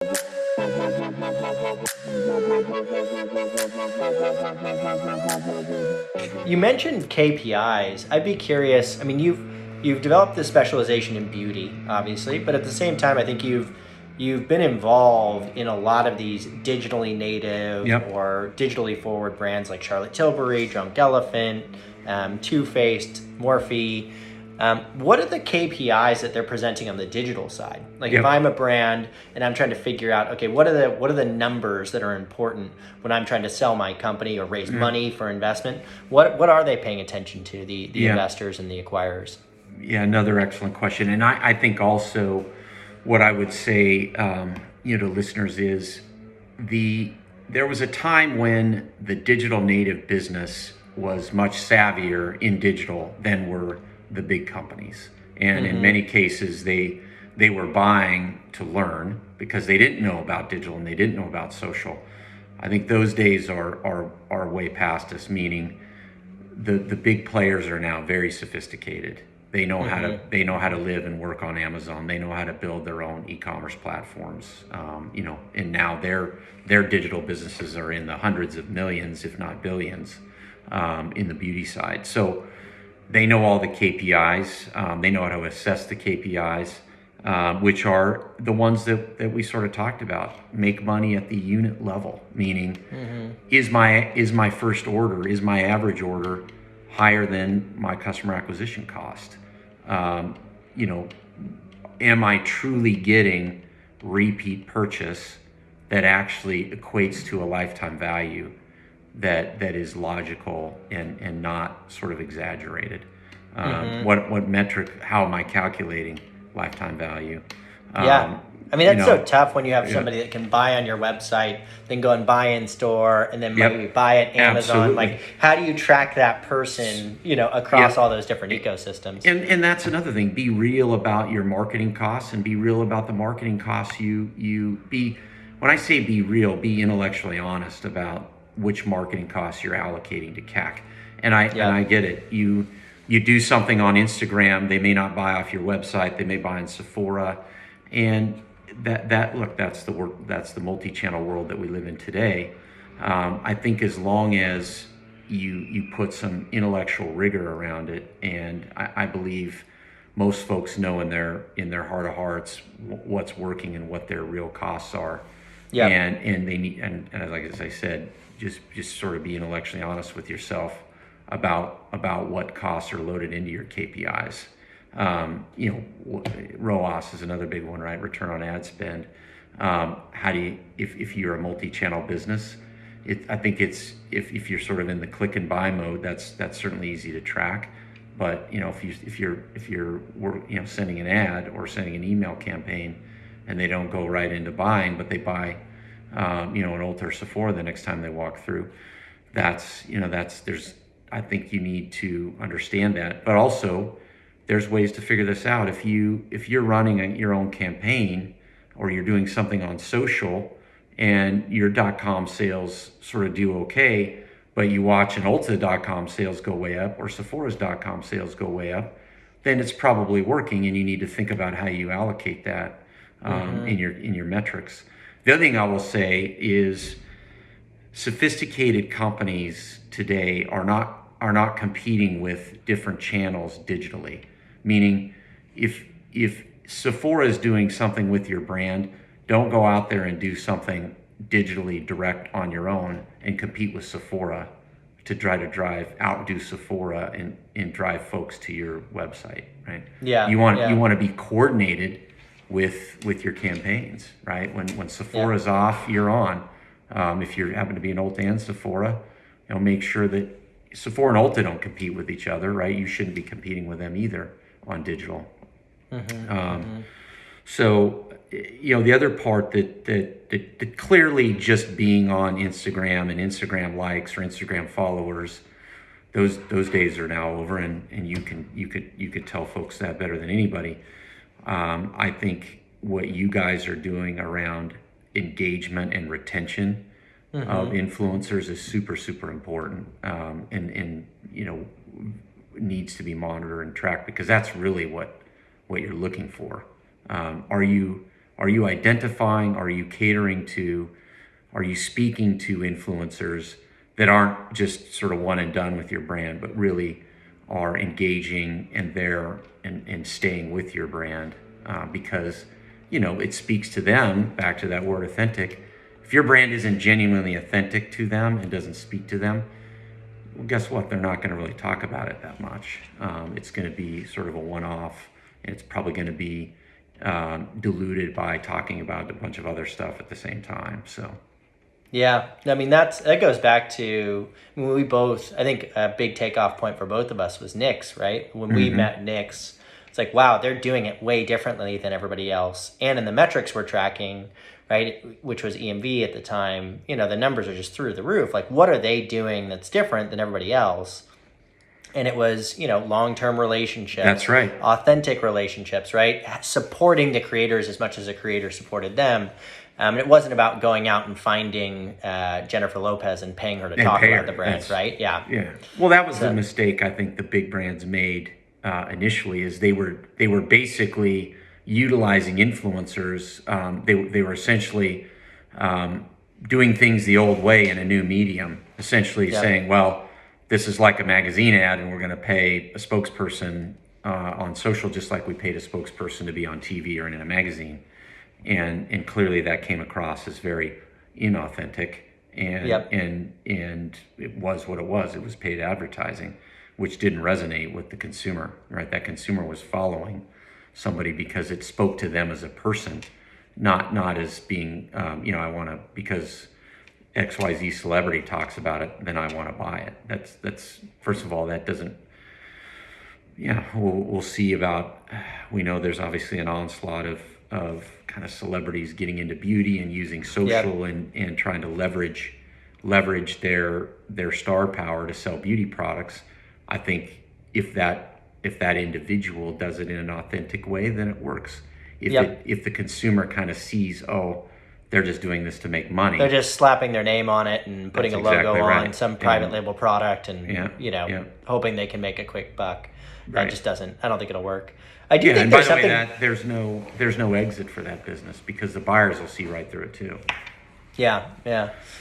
You mentioned KPIs. I'd be curious. I mean, you've developed this specialization in beauty, obviously, but at the same time, I think you've been involved in a lot of these digitally native Yep. or digitally forward brands like Charlotte Tilbury, Drunk Elephant, Too Faced, Morphe. What are the KPIs that they're presenting on the digital side? Like if Yep. I'm a brand and I'm trying to figure out, okay, what are the numbers that are important when I'm trying to sell my company or raise Yeah. money for investment? What are they paying attention to, the Yeah. investors and the acquirers? Yeah. Another excellent question. And I think also what I would say, to listeners is there was a time when the digital native business was much savvier in digital than were the big companies. And in many cases, they were buying to learn because they didn't know about digital and they didn't know about social. I think those days are way past us, meaning the big players are now very sophisticated. They know how to live and work on Amazon. They know how to build their own e-commerce platforms. And now their digital businesses are in the hundreds of millions, if not billions, in the beauty side. So they know all the KPIs. They know how to assess the KPIs, which are the ones that we sort of talked about. Make money at the unit level, meaning is my first order, is my average order higher than my customer acquisition cost? You know, am I truly getting repeat purchase that actually equates to a lifetime value that is logical and not sort of exaggerated? What metric? How am I calculating lifetime value? Yeah. I mean, that's so tough when you have Yeah. somebody that can buy on your website, then go and buy in store, and then Yep. maybe buy at Amazon. Absolutely. Like, how do you track that person, across Yep. all those different ecosystems? And that's another thing. Be real about your marketing costs and be real about the marketing costs you be. When I say be real, be intellectually honest about which marketing costs you're allocating to CAC. And I get it. You do something on Instagram, they may not buy off your website, they may buy in Sephora, and that's the multi-channel world that we live in today. I think as long as you put some intellectual rigor around it, and I believe most folks know in their heart of hearts what's working and what their real costs are. Yeah. And they need, and as I said, just sort of be intellectually honest with yourself about what costs are loaded into your KPIs. ROAS is another big one, right? Return on ad spend. How do you, if you're a multi-channel business, I think it's if you're sort of in the click and buy mode, that's certainly easy to track. But if you're sending an ad or sending an email campaign, and they don't go right into buying, but they buy an Ulta or Sephora the next time they walk through, I think you need to understand that. But also, there's ways to figure this out. If you're running your own campaign or you're doing something on social and your .com sales sort of do okay, but you watch an Ulta.com sales go way up or Sephora's .com sales go way up, then it's probably working, and you need to think about how you allocate that in your metrics. The other thing I will say is sophisticated companies today are not competing with different channels digitally. Meaning, if Sephora is doing something with your brand, don't go out there and do something digitally direct on your own and compete with Sephora to try to outdo Sephora and drive folks to your website, right? Yeah. You want to be coordinated with your campaigns, right? When Sephora's off, you're on. If you happen to be an Ulta and Sephora, make sure that Sephora and Ulta don't compete with each other, right? You shouldn't be competing with them either on digital. So, the other part that clearly just being on Instagram and Instagram likes or Instagram followers, those days are now over, and you could tell folks that better than anybody. I think what you guys are doing around engagement and retention of influencers is super, super important, and needs to be monitored and tracked, because that's really what you're looking for. Are you Are you identifying? Are you catering to? Are you speaking to influencers that aren't just sort of one and done with your brand, but really are engaging and there and staying with your brand because it speaks to them. Back to that word authentic. If your brand isn't genuinely authentic to them and doesn't speak to them, well, guess what? They're not going to really talk about it that much. It's going to be sort of a one-off, and it's probably going to be diluted by talking about a bunch of other stuff at the same time. So. Yeah, I mean that goes back to when we both. I think a big takeoff point for both of us was Nick's, right? When we met Nick's, it's like, wow, they're doing it way differently than everybody else. And in the metrics we're tracking, right, which was EMV at the time, the numbers are just through the roof. Like, what are they doing that's different than everybody else? And it was, long-term relationships. That's right. Authentic relationships, right? Supporting the creators as much as the creators supported them. It wasn't about going out and finding Jennifer Lopez and paying her to talk about the brand, right? Yeah. Yeah. Well, that was the mistake I think the big brands made initially. Is they were basically utilizing influencers. They were essentially doing things the old way in a new medium. Essentially saying, well, this is like a magazine ad, and we're going to pay a spokesperson on social just like we paid a spokesperson to be on TV or in a magazine. And clearly that came across as very inauthentic, and it was what it was. It was paid advertising, which didn't resonate with the consumer, right? That consumer was following somebody because it spoke to them as a person, not as being, I want to, because XYZ celebrity talks about it, then I want to buy it. That's first of all, that doesn't. Yeah, we'll see about. We know there's obviously an onslaught of kind of celebrities getting into beauty and using social and trying to leverage their star power to sell beauty products. I think if that individual does it in an authentic way, then it works. If the consumer kind of sees, oh, they're just doing this to make money. They're just slapping their name on it and putting a logo on some private label product and hoping they can make a quick buck. That just doesn't. I don't think it'll work. I do think there's something. By the way, there's no exit for that business because the buyers will see right through it too. Yeah.